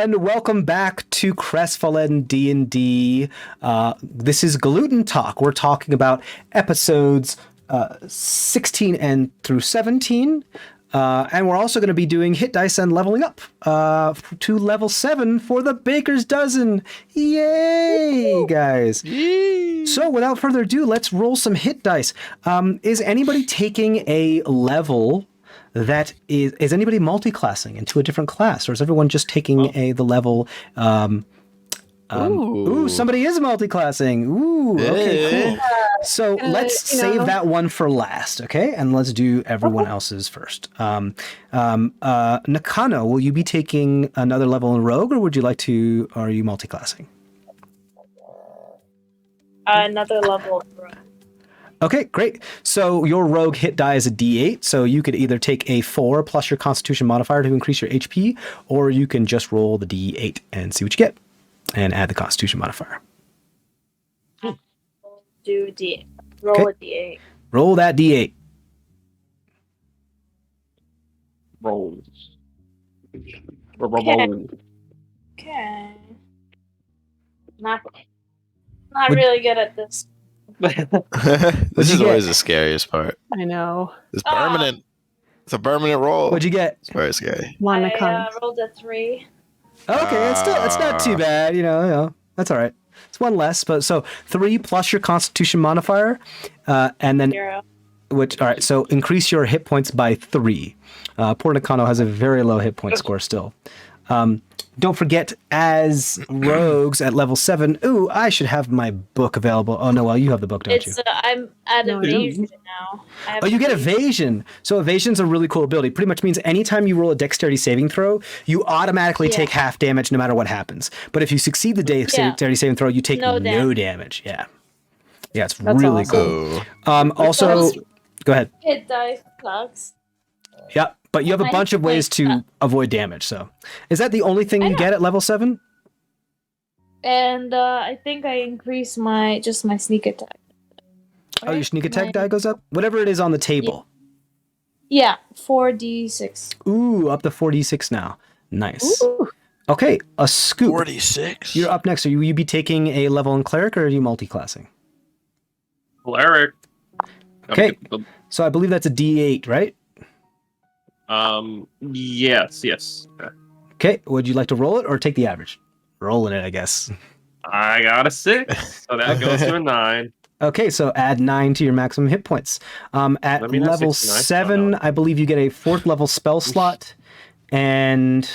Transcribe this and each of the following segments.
and welcome back to CrestVahllen D&D. This is Gluten Talk. We're talking about episodes 16 and through 17. And we're also going to be doing hit dice and leveling up to level 7 for the Baker's Dozen. Yay, guys. Yay. So without further ado, let's roll some hit dice. Is anybody taking a level that is anybody multi-classing into a different class, or is everyone just taking the level? Ooh, somebody is multi-classing. Ooh, okay, cool. So let's save that one for last, okay? And let's do everyone else's first. Nakano, will you be taking another level in Rogue, or would you like to? Or are you multi-classing? Another level in Rogue. Okay, great. So your Rogue hit die is a D8, so you could either take a 4 plus your Constitution modifier to increase your HP, or you can just roll the D8 and see what you get, and add the Constitution modifier. Do D8. Roll a D8. Roll that D8. Roll. Okay. Not really good at this. This is always the scariest part. I know. It's permanent. It's a permanent roll. What'd you get? It's very scary. I rolled a 3. Okay, it's not too bad. You know, that's all right. It's one less, but so 3 plus your Constitution modifier, and then 0. All right, so increase your hit points by 3. Poor Nakano has a very low hit point score still. Don't forget, as rogues at level 7, ooh, I should have my book available. Oh, no, well, you have the book, don't you? I'm at Evasion now. You get Evasion. So Evasion's a really cool ability. Pretty much means anytime you roll a dexterity saving throw, you automatically take half damage no matter what happens. But if you succeed the dexterity saving throw, you take no damage. Yeah, it's really cool. Also, go ahead. Hit dice sucks. Yeah. But you have a bunch of ways to avoid damage, so. Is that the only thing you get at level 7? And I think I increased my sneak attack. Oh, your sneak attack die goes up? Whatever it is on the table. Yeah, 4d6. Ooh, up to 4d6 now. Nice. Ooh. Okay, a scoop. 46. You're up next. Will you be taking a level in cleric, or are you multi-classing? Cleric. Okay, so I believe that's a d8, right? Yes. Okay, would you like to roll it or take the average? Rolling it, I guess. I got a 6, so that goes to a 9. Okay, so add 9 to your maximum hit points. At level 7, I believe you get a 4th level spell slot, and...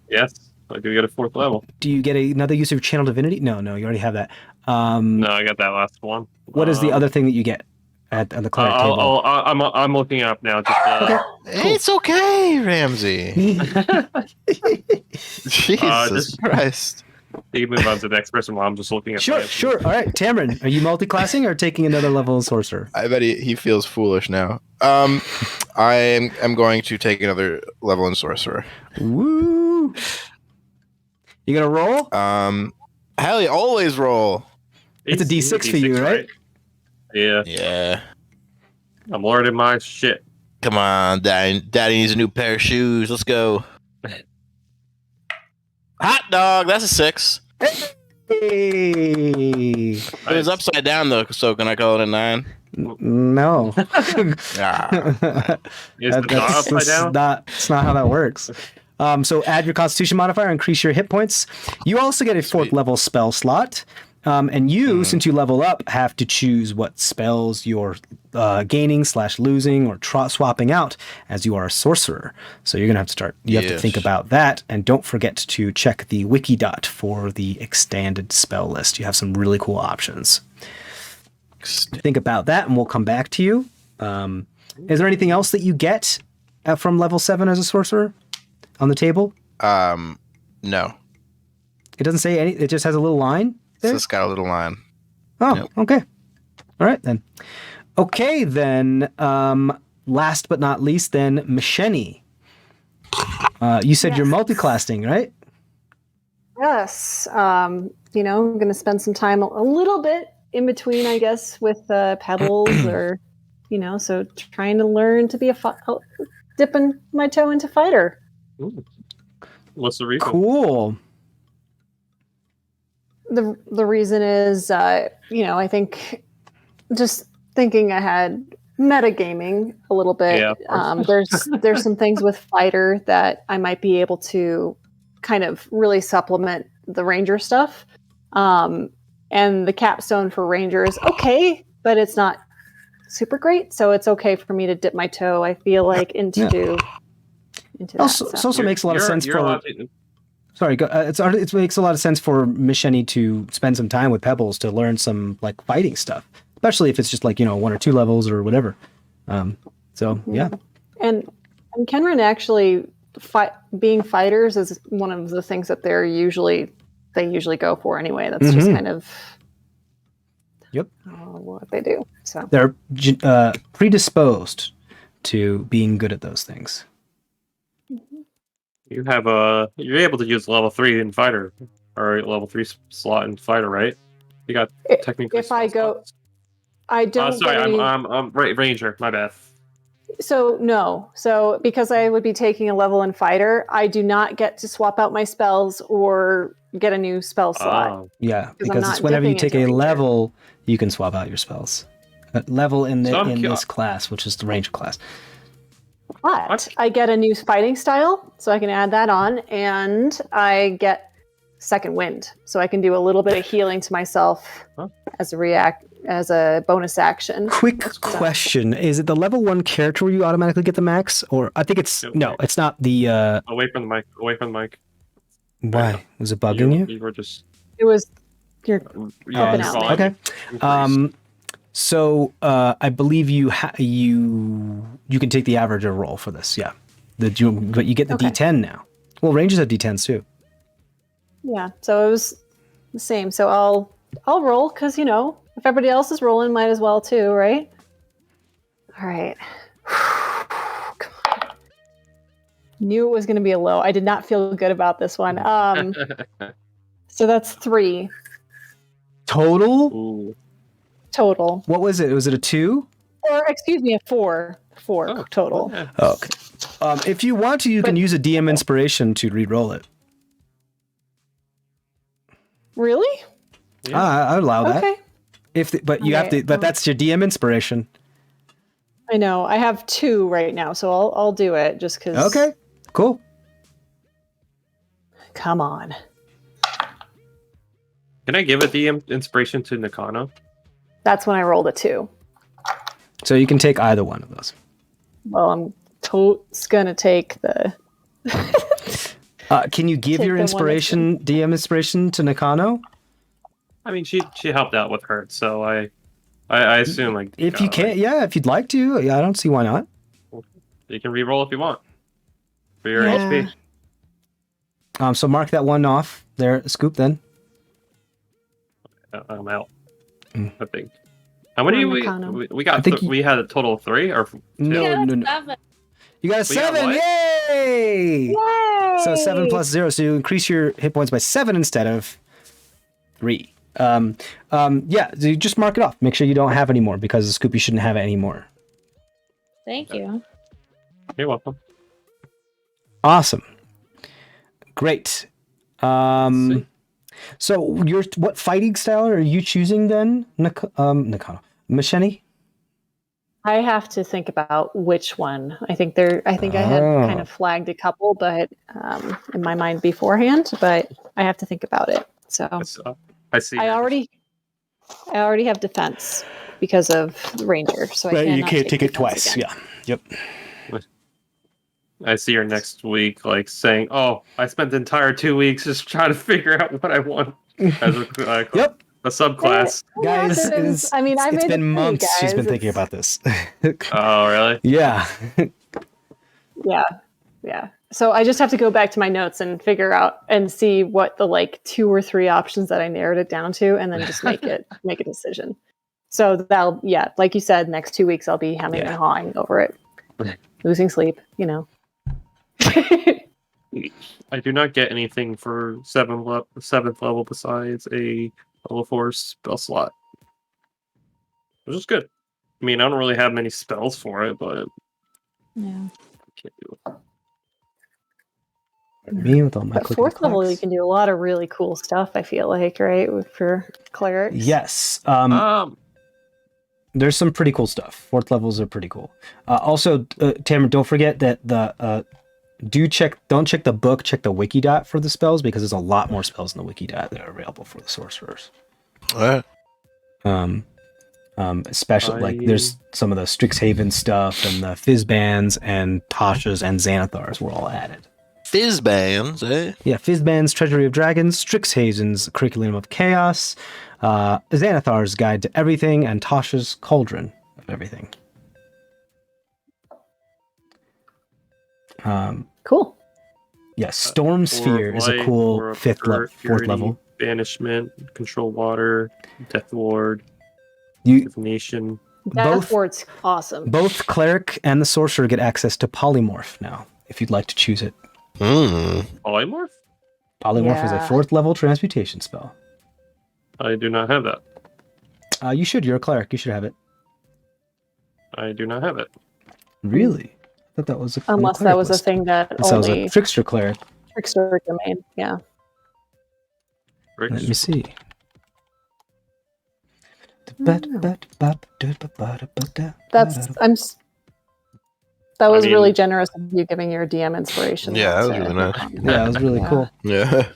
Yes, I do get a 4th level. Do you get another use of Channel Divinity? No, you already have that. No, I got that last one. What is the other thing that you get? At the cleric table. I'm looking up now. Just, okay. Cool. It's okay, Ramsey. Jesus Christ. You can move on to the next person while I'm just looking at. Sure. All right, Tamron, are you multi-classing or taking another level of sorcerer? I bet he feels foolish now. I am going to take another level in sorcerer. Woo! You gonna roll? Hell, you always roll. It's a D6 for you, right? Yeah. I'm learning my shit. Come on, Daddy needs a new pair of shoes. Let's go. Hot dog, that's a 6. Hey! It was upside down though, so can I call it a 9? No. Is the dog upside down? That's not how that works. So add your Constitution modifier, increase your hit points. You also get a 4th level spell slot. And you, since you level up, have to choose what spells you're gaining / losing or swapping out, as you are a sorcerer. So you're going to have to start. You have to think about that. And don't forget to check the Wikidot for the extended spell list. You have some really cool options. Think about that, and we'll come back to you. Is there anything else that you get from level 7 as a sorcerer on the table? No. It doesn't say any. It just has a little line. It's just got a little line. Oh, yep. Okay. All right, then. Okay, then. Last but not least, then, Macheni. You said you're multi-classing, right? Yes. I'm going to spend some time a little bit in between, I guess, with pedals or, so trying to learn to be dipping my toe into fighter. Ooh. What's the reason? Cool. the reason is, I think just thinking ahead, metagaming a little bit. Yeah, of course. There's some things with fighter that I might be able to kind of really supplement the ranger stuff. And the capstone for ranger is okay, but it's not super great. So it's okay for me to dip my toe, I feel like, into that. Also, it also makes a lot of sense for. Sorry, it makes a lot of sense for Misheni to spend some time with Pebbles to learn some like fighting stuff, especially if it's just like 1 or 2 levels or whatever. So yeah. And Kenran actually being fighters is one of the things that they usually go for anyway. That's just kind of what they do. So they're predisposed to being good at those things. You have you're able to use level 3 in fighter or level 3 slot in fighter, right? You got technically. If I go, slots. I don't. Sorry, I'm ranger. My bad. So no, so because I would be taking a level in fighter, I do not get to swap out my spells or get a new spell slot. Yeah, because it's whenever you take a level, you can swap out your spells. Level in this class, which is the ranger class. But I get a new fighting style, so I can add that on, and I get second wind, so I can do a little bit of healing to myself as a bonus action. Quick question: is it the level 1 character where you automatically get the max, or I think it's it's not the. Away from the mic. Why was it bugging you? You were just. It was. You're okay. So I believe you can take the average or roll for this, yeah. But you get the D10 now. Well, rangers have D10s too. Yeah, so it was the same. So I'll roll because if everybody else is rolling, might as well too, right? All right. Come on. Knew it was going to be a low. I did not feel good about this one. So that's 3 total. Ooh. Total. What was it? Was it a 2? Or excuse me, a 4. 4 total. Yeah. Okay. If you want to, you can use a DM inspiration to re-roll it. Really? Yeah. I allow that. Okay. But you have to. But that's your DM inspiration. I know. I have 2 right now, so I'll do it just because. Okay. Cool. Come on. Can I give a DM inspiration to Nakano? That's when I rolled a 2. So you can take either one of those. Well, I'm gonna take the. Can you give your inspiration, DM inspiration, to Nakano? I mean, she helped out with her, so I assume like if you can, if you'd like to, I don't see why not. You can re-roll if you want for your HP. So mark that one off there, Scoop. Then I'm out. I think. How many we got? We had a total of 3 or 2? No. 7. You got a 7! Yay! So 7 plus 0, so you increase your hit points by 7 instead of 3. So you just mark it off. Make sure you don't have any more because the Scoop, you shouldn't have any more. Thank you. You're welcome. Awesome. Great. So what fighting style are you choosing then, Nakano? Misheni? I have to think about which one. I think I had kind of flagged a couple, but in my mind beforehand. But I have to think about it. So I see. I already have defense because of Ranger, so you can't take it twice. Again. Yeah. Yep. I see her next week, like saying, "Oh, I spent the entire 2 weeks just trying to figure out what I want as a subclass." Guys, it's been months guys. she's been thinking about this. Oh, really? Yeah. Yeah. So I just have to go back to my notes and figure out and see what the 2 or 3 options that I narrowed it down to, and then just make a decision. So that'll, like you said, next 2 weeks I'll be hemming and hawing over it, losing sleep. I do not get anything for 7th level besides a level 4 spell slot, which is good. I mean, I don't really have many spells for it, but Yeah. I can't do it. Me with all my But click fourth level, you clacks. can do a lot of really cool stuff. I feel like, right, for clerics. Yes. There's some pretty cool stuff. Fourth levels are pretty cool. Also, Tamara, don't forget that don't check the book, check the wiki dot for the spells, because there's a lot more spells in the wiki dot that are available for the sorcerers. What? Especially like there's some of the Strixhaven stuff and the Fizzbands and Tasha's and Xanathars were all added. Fizzbands, eh? Yeah, Fizzbands, Treasury of Dragons, Strixhaven's Curriculum of Chaos, Xanathar's Guide to Everything, and Tasha's Cauldron of Everything. Cool. Yeah, Storm Sphere is a cool fourth level. Banishment, Control Water, Death Ward, You Divination. Death Ward's awesome. both cleric and the sorcerer get access to Polymorph now, if you'd like to choose it. Polymorph? Polymorph is a Yeah. fourth level transmutation spell. I do not have that. You should. You're a cleric. You should have it. I do not have it. Really? I thought that was a Unless that was a thing that That was only a trickster cleric. trickster can made. Yeah. Let me see. That I was mean- really generous of you giving your DM inspiration. Yeah, that was to- really nice. Yeah, it was really cool. Yeah.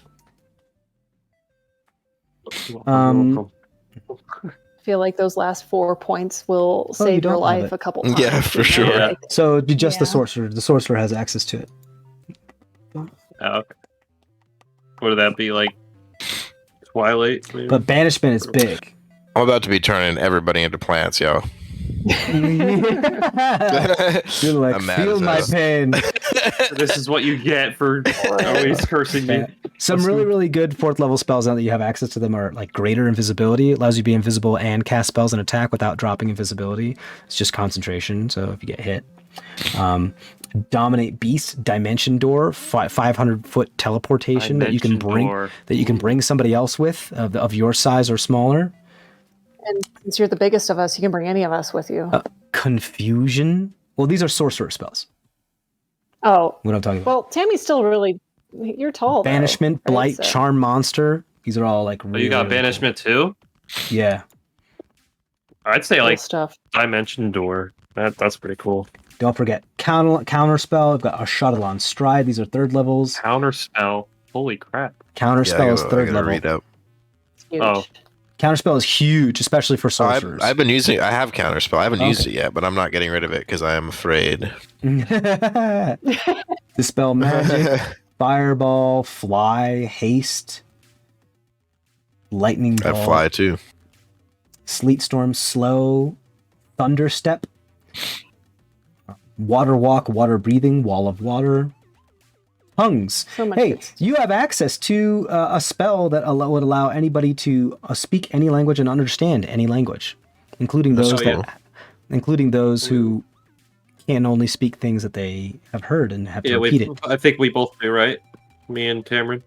Um, I feel like those last 4 points will you save your don't have life it. a couple times. Yeah, for sure. Yeah. So it'd be just the Yeah. sorcerer. The sorcerer has access to it. Oh, okay. Would that be like Twilight? Maybe? But banishment is big. I'm about to be turning everybody into plants, yo. You're like, I'm mad feel as my hell. pain. This is what you get for always cursing me. Yeah. Some really, really good fourth level spells now that you have access to them are like greater invisibility. It allows you to be invisible and cast spells and attack without dropping invisibility. It's just concentration, so if you get hit. Dominate Beast, Dimension Door, 500-foot teleportation that you can bring somebody else with of your size or smaller. And since you're the biggest of us, you can bring any of us with you. Confusion. Well, these are sorcerer spells. Oh, What I'm talking about. well, Tammy's still really. You're tall. though, Banishment, right? Blight, So- Charm Monster. These are all like Oh, really, you got really cool. Banishment too? Yeah. I'd say cool like stuff. Dimension Door. That's pretty cool. Don't forget counter spell. I've got a Shadowland Stride. These are third levels. Counter spell. Holy crap. Counter spell is third level. Read up. It's huge. Oh. Counter spell is huge, especially for Oh, sorcerers. I've been using. I have counterspell. I haven't used Okay. it yet, but I'm not getting rid of it because I am afraid. Dispel magic, fireball, fly, haste, lightning I ball, fly too. sleet storm, slow, thunder step, water walk, water breathing, wall of water, tongues. So much Hey, good stuff. you have access to a spell that would allow anybody to speak any language and understand any language, including That's those cool. including those who can only speak things that they have heard and have to Yeah, repeat it. I think we both do, right? Me and Cameron.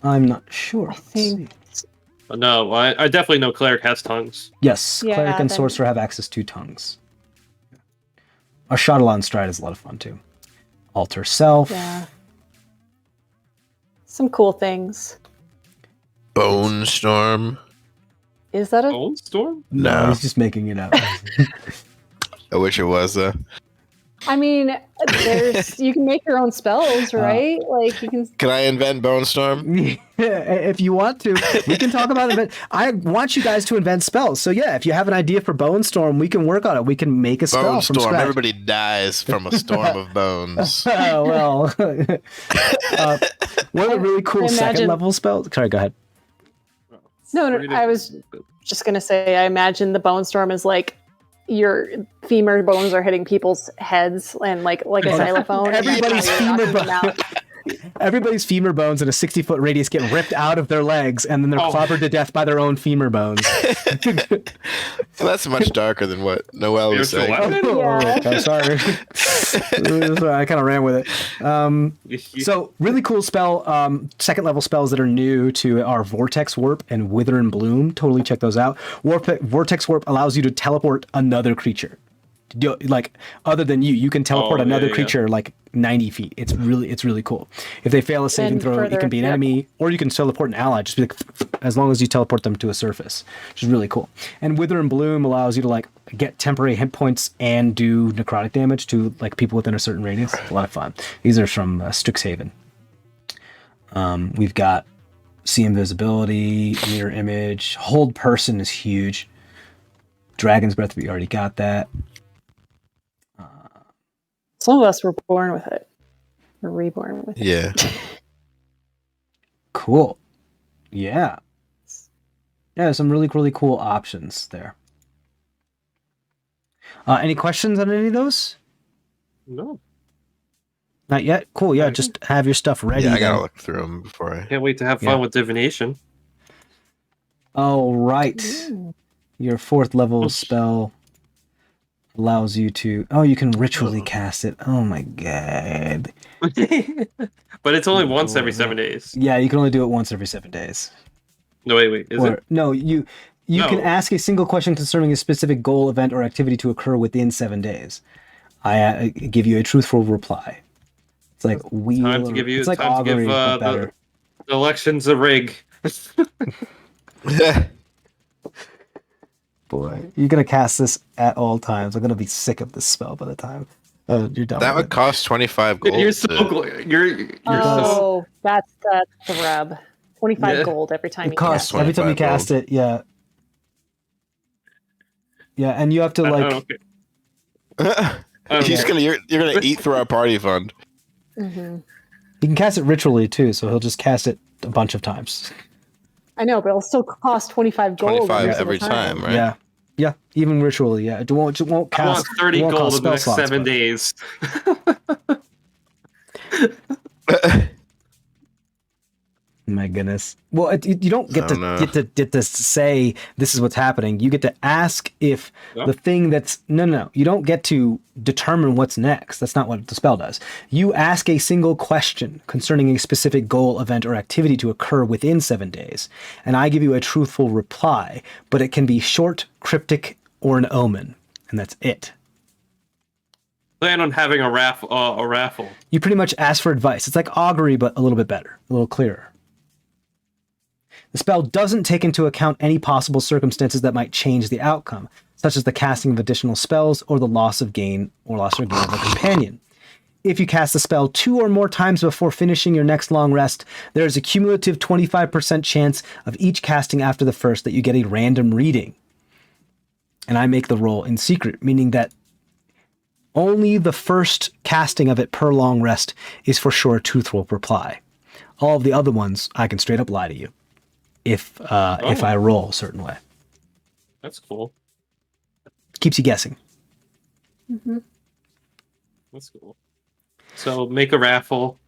I'm not sure. I Let's see. think. No, I definitely know Cleric has tongues. Yes, Yeah, cleric and then- sorcerer have access to tongues. A Shadowland Stride is a lot of fun too. Alter self. Yeah. Some cool things. Bone storm. Is that a? Bone Storm? No, No. he's just making it up. I wish it was. I mean, there's you can make your own spells, right? Like you can. Can I invent bone storm? If you want to, we can talk about it. I want you guys to invent spells. So yeah, if you have an idea for Bone Storm, we can work on it. We can make a spell Bone from storm. scratch. Everybody dies from a storm of bones. Oh, well. One of the really cool Imagine- second level spells. Sorry, go ahead. No, I was just gonna say. I imagine the bone storm is like your femur bones are hitting people's heads and like a xylophone. and Everybody's that's how you're femur knocking them out. Everybody's femur bones in a 60-foot radius get ripped out of their legs, and then they're Oh. clobbered to death by their own femur bones. Well, that's much darker than what Noel was Spiritual saying. weapon? Yeah. I'm sorry. I kind of ran with it. So really cool spell. Second level spells that are new to are Vortex Warp and Wither and Bloom. Totally check those out. Vortex Warp allows you to teleport another creature. like other than you can teleport Oh, another yeah. creature like 90 feet. It's really cool. If they fail a saving And throw, it further, can be an yep. enemy, or you can teleport an ally. Just be like, as long as you teleport them to a surface, which is really cool. And Wither and Bloom allows you to like get temporary hit points and do necrotic damage to like people within a certain radius. It's a lot of fun. These are from Strixhaven. We've got See Invisibility, Mirror Image, Hold Person is huge. Dragon's Breath, we already got that. Some of us were born with it. Or reborn with it. Yeah. Cool. Yeah. Yeah, some really cool options there. Any questions on any of those? No. Not yet? Cool, yeah, just have your stuff ready. Yeah, I gotta then. look through them before I. Can't wait to have fun with divination. Oh, right. Ooh. Your 4th level spell allows you to... Oh, you can ritually cast it. Oh my god. But it's only once every 7 days. Yeah, you can only do it once every 7 days. No, wait, is it? No, you can No. ask a single question concerning a specific goal, event, or activity to occur within 7 days. I give you a truthful reply. It's like wheel. Time to give you it's like time to augury, give but better. the elections a rig. Boy, you're gonna cast this at all times. I'm gonna be sick of this spell by the time you're done. That with would cost 25 gold. You're so you're so Oh, that's the rub. 25 Yeah. gold every time it you costs cast it. every time you 25 cast it. Yeah, yeah, and you have to like. He's gonna you're gonna eat through our party fund. Mm-hmm. You can cast it ritually too, so he'll just cast it a bunch of times. I know, but it'll still cost 25 gold 25 most of the every time, right? Yeah, yeah, even ritually. Yeah, it won't I want cast. 30 it won't gold cost in the next spell slots, 7 but- days. My goodness. Well, you don't get Oh, to no. get to say this is what's happening. You get to ask if No. the thing that's no. You don't get to determine what's next. That's not what the spell does. You ask a single question concerning a specific goal, event, or activity to occur within 7 days, and I give you a truthful reply. But it can be short, cryptic, or an omen, and that's it. Plan on having a raffle. You pretty much ask for advice. It's like augury, but a little bit better, a little clearer. The spell doesn't take into account any possible circumstances that might change the outcome, such as the casting of additional spells or the loss or gain of a companion. If you cast the spell 2 or more times before finishing your next long rest, there is a cumulative 25% chance of each casting after the first that you get a random reading. And I make the roll in secret, meaning that only the first casting of it per long rest is for sure a truthful reply. All of the other ones, I can straight up lie to you if I roll a certain way. That's cool. Keeps you guessing. Mm-hmm. That's cool. So make a raffle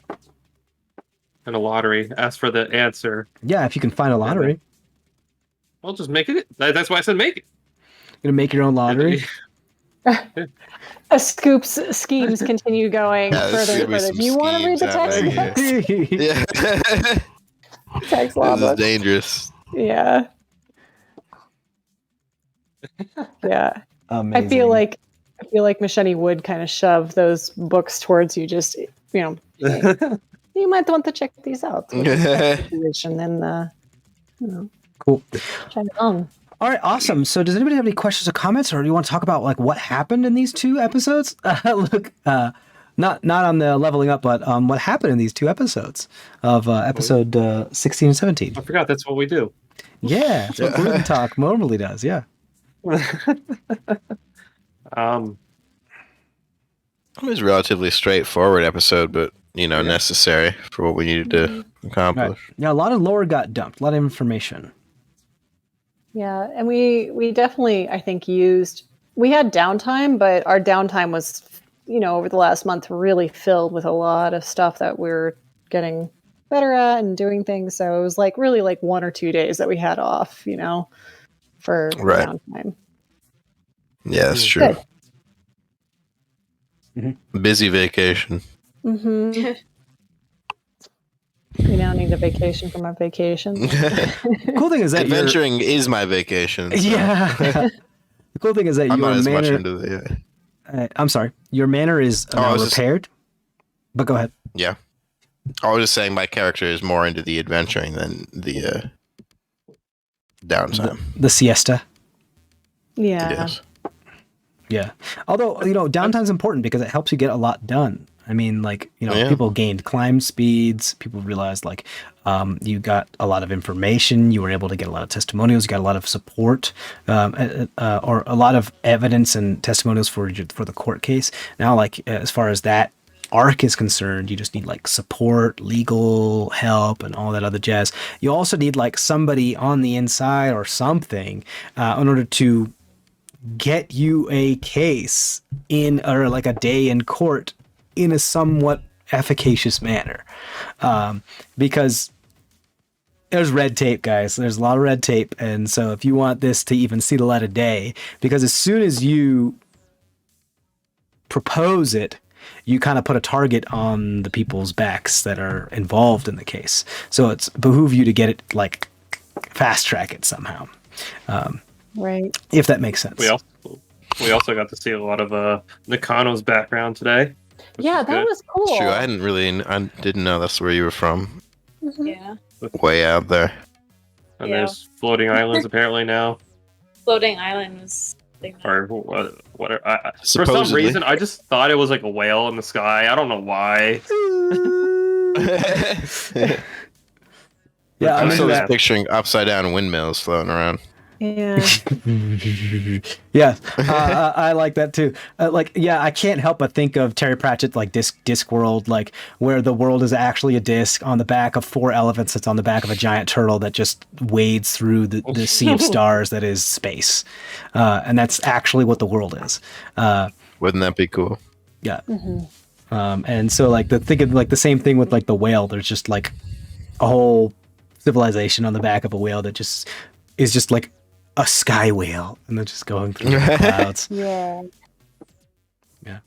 and a lottery. Ask for the answer. Yeah, if you can find a lottery. I'll just make it. That's why I said make it. You're gonna make your own lottery. Scoop's schemes continue going Yeah, further there's and gonna be further. some Do you want to read the schemes text happening books? Yeah. Text law This is books? dangerous. Yeah. Yeah. Amazing. I feel like Machete would kind of shove those books towards you. Just hey, you might want to check these out. And then cool. try it on. All right, awesome. So, does anybody have any questions or comments, or do you want to talk about like what happened in these 2 episodes? Look, not on the leveling up, but what happened in these 2 episodes of episode 16 and 17. I forgot that's what we do. Yeah, that's what Gluten Talk normally does. Yeah. It was a relatively straightforward episode, but necessary for what we needed to accomplish. Right. Yeah, a lot of lore got dumped, a lot of information. Yeah, and we definitely, I think, we had downtime, but our downtime was, over the last month really filled with a lot of stuff that we're getting better at and doing things. So it was really 1 or 2 days that we had off, for Right. downtime. Yeah, that's true. Good. Busy vacation. Mm-hmm. We now need a vacation from our vacation. The cool thing is that Adventuring is my vacation. So Yeah. The cool thing is that I'm your not as much manner, into the. I'm sorry. Your manor is I now was just- repaired. But go ahead. Yeah. I was just saying my character is more into the adventuring than the downtime. The siesta. Yeah. Yes. Yeah. Although, downtime's important because it helps you get a lot done. I mean, like, Yeah. people gained climb speeds. People realized, like, you got a lot of information. You were able to get a lot of testimonials. You got a lot of support, or a lot of evidence and testimonials for the court case. Now, like, as far as that arc is concerned, you just need, like, support, legal help, and all that other jazz. You also need, like, somebody on the inside or something in order to get you a case or like a day in court in a somewhat efficacious manner, because there's red tape, guys. There's a lot of red tape, and so if you want this to even see the light of day, because as soon as you propose it, you kind of put a target on the people's backs that are involved in the case. So it's behoove you to get it, like, fast track it somehow. Right. If that makes sense. We also got to see a lot of Nakano's background today. which Yeah, is that good. was cool. True. I didn't know that's where you were from. Mhm. Yeah. Way out there. And Yeah. there's floating islands apparently now, Floating island was big. or whatever. For some Supposedly. reason, I just thought it was like a whale in the sky. I don't know why. Yeah, I'm I'm still into just that. picturing upside down windmills floating around. Yeah. Yeah, I like that too. I can't help but think of Terry Pratchett, like Discworld, like where the world is actually a disc on the back of 4 elephants that's on the back of a giant turtle that just wades through the sea of stars that is space, and that's actually what the world is. Wouldn't that be cool? Yeah, Mhm. and so like the same thing with like the whale. There's just like a whole civilization on the back of a whale that just is just like a sky whale, and they're just going through the clouds. Yeah. Yeah.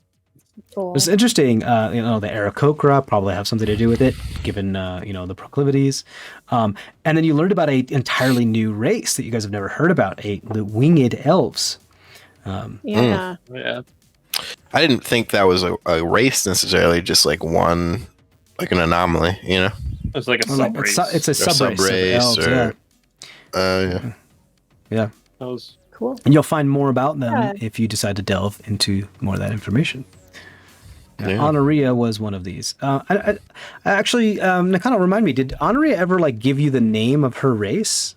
Cool. It's interesting, the Aarakocra probably have something to do with it, given, the proclivities. And then you learned about an entirely new race that you guys have never heard about, the Winged Elves. Yeah. Yeah, I didn't think that was a race necessarily, just like one, like an anomaly, you know? it's like a Or sub like, race. it's a sub-race of sub-race elves, or- yeah. Yeah. Yeah. That was Cool. And you'll find more about them Yeah. if you decide to delve into more of that information. Yeah. Honoria was one of these. I actually, Nakano, remind me, did Honoria ever like give you the name of her race?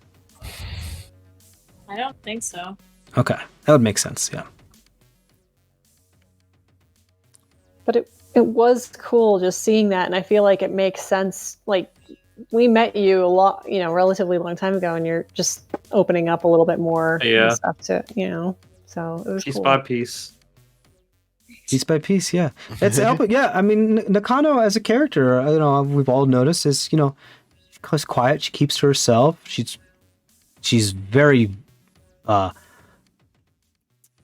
I don't think so. Okay, that would make sense. Yeah. But it was cool just seeing that, and I feel like it makes sense. Like, we met you a lot, relatively long time ago, and you're just opening up a little bit more Yeah. and stuff to, so it was piece cool. by piece. Piece by piece, yeah. It's helping. Yeah, I mean, Nakano as a character, we've all noticed is, she's quiet. She keeps to herself. She's very,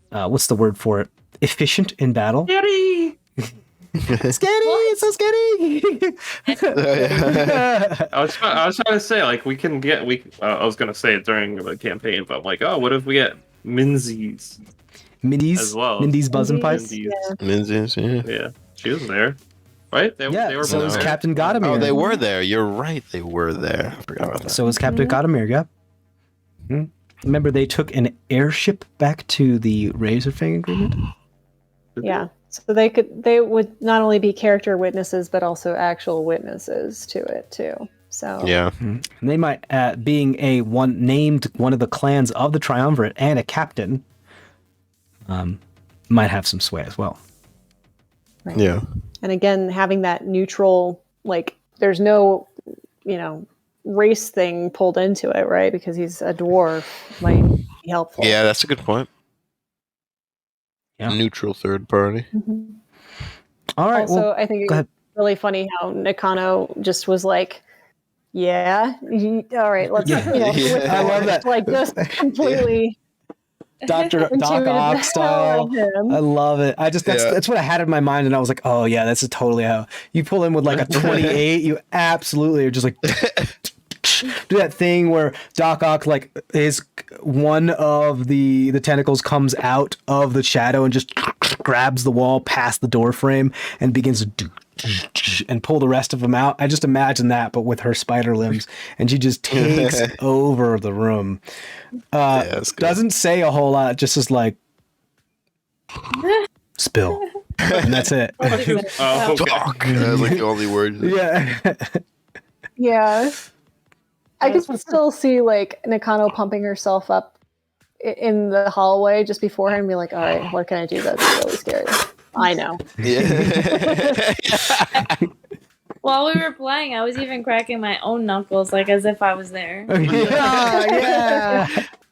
what's the word for it? Efficient in battle. Scary! Scary! It's so scary! I was trying to say, like, we can get I was gonna say it during the campaign, but I'm like, oh, what if we get Minzies Mindy's, as well? Mindy's buzzing pipes. Minzies. Menzies, yeah. Yeah, she was there, right? They Yeah, were so both was there. Captain Godamir. Oh, they were there. You're right. They were there. I forgot about that. So was Captain Godamir, yeah. Remember, they took an airship back to the Razorfang Agreement? Yeah. So they would not only be character witnesses, but also actual witnesses to it too. So Yeah. And they might, being named one of the clans of the Triumvirate and a captain, might have some sway as well. Right. Yeah. And again, having that neutral, like, there's no, race thing pulled into it, right? Because he's a dwarf, might be helpful. Yeah, that's a good point. Yeah. Neutral third party. Mhm. All right. Also, well, I think go it was ahead. really funny how Nakano just was like, "Yeah, all right, let's." Yeah. Yeah. I love that. Like, just completely Doc into Ock the hell style. of him. I love it. That's Yeah. what I had in my mind, and I was like, oh yeah, that's totally how you pull in with like a 28. You absolutely are just like do that thing where Doc Ock, like, one of the tentacles comes out of the shadow and just grabs the wall past the door frame and begins to and pull the rest of them out. I just imagine that, but with her spider limbs, and she just takes over the room. that's good. Doesn't say a whole lot, just is like spill, and that's it. Oh, okay. Talk. That was like the only word. Yeah. Yeah. I could still see like Nakano pumping herself up in the hallway just beforehand and be like, all right, what can I do that's really scary? I know. Yeah. While we were playing, I was even cracking my own knuckles, like as if I was there. Yeah.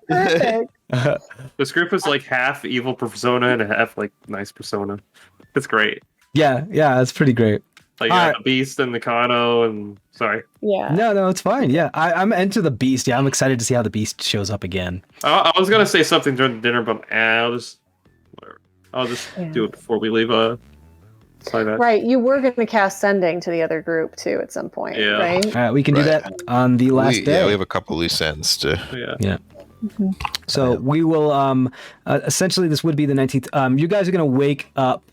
Perfect. This group is like half evil persona and half like nice persona. It's great. Yeah, it's pretty great. Like Alright. the Beast and the Kano and sorry. Yeah. No, it's fine. Yeah, I'm into the Beast. Yeah, I'm excited to see how the Beast shows up again. I was gonna say something during the dinner, but I'll just do it before we leave. That. Right. You were going to cast Sending to the other group too at some point, Yeah. right? All right, we can do Right. that on the last day. Yeah, we have a couple loose ends to. Yeah. So we will essentially this would be the 19th. You guys are gonna wake up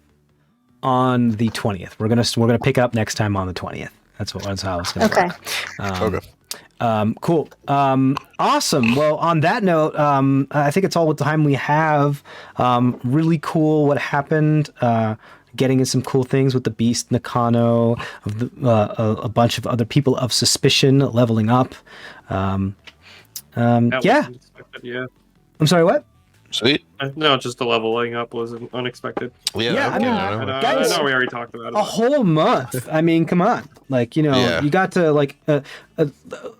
on the 20th. We're gonna pick up next time on the 20th. That's how it's gonna Okay. work. Okay. Cool. Awesome. Well, on that note, I think it's all the time we have. Really cool what happened. Getting in some cool things with the Beast, Nakano, of a bunch of other people of suspicion leveling up. That Yeah. wasn't expected, yeah. I'm sorry. What? Sweet. No, just the leveling up was unexpected. Yeah, I mean, I Guys- know we already talked about it. A whole month. I mean, come on. Like, Yeah. you got to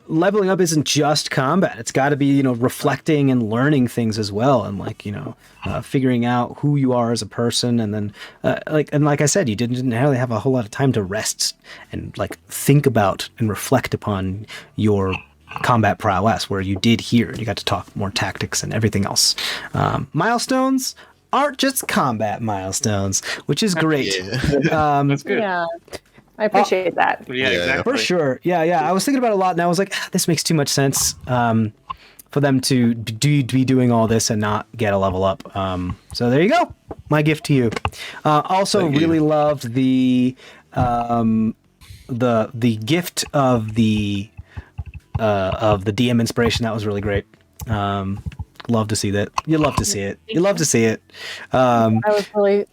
leveling up isn't just combat. It's got to be, reflecting and learning things as well, and figuring out who you are as a person, and then like I said, you didn't really have a whole lot of time to rest and think about and reflect upon your combat prowess, where you did here. You got to talk more tactics and everything else. Milestones aren't just combat milestones, which is great. That's good. Yeah. I appreciate that. Yeah, Yeah. exactly. For sure. Yeah. I was thinking about it a lot, and I was like, this makes too much sense for them to be doing all this and not get a level up. So there you go. My gift to you. Also, Thank you. really loved the gift of the DM inspiration. That was really great. Love to see that. You love to see it. You love to see it. That was really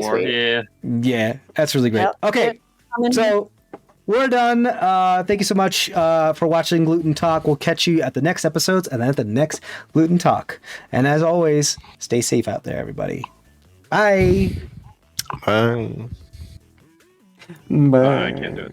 sweet. Yeah. Yeah, that's really great. Yep. Okay. So we're done. Thank you so much for watching Gluten Talk. We'll catch you at the next episodes and then at the next Gluten Talk. And as always, stay safe out there, everybody. Bye. Bye. I can't do it.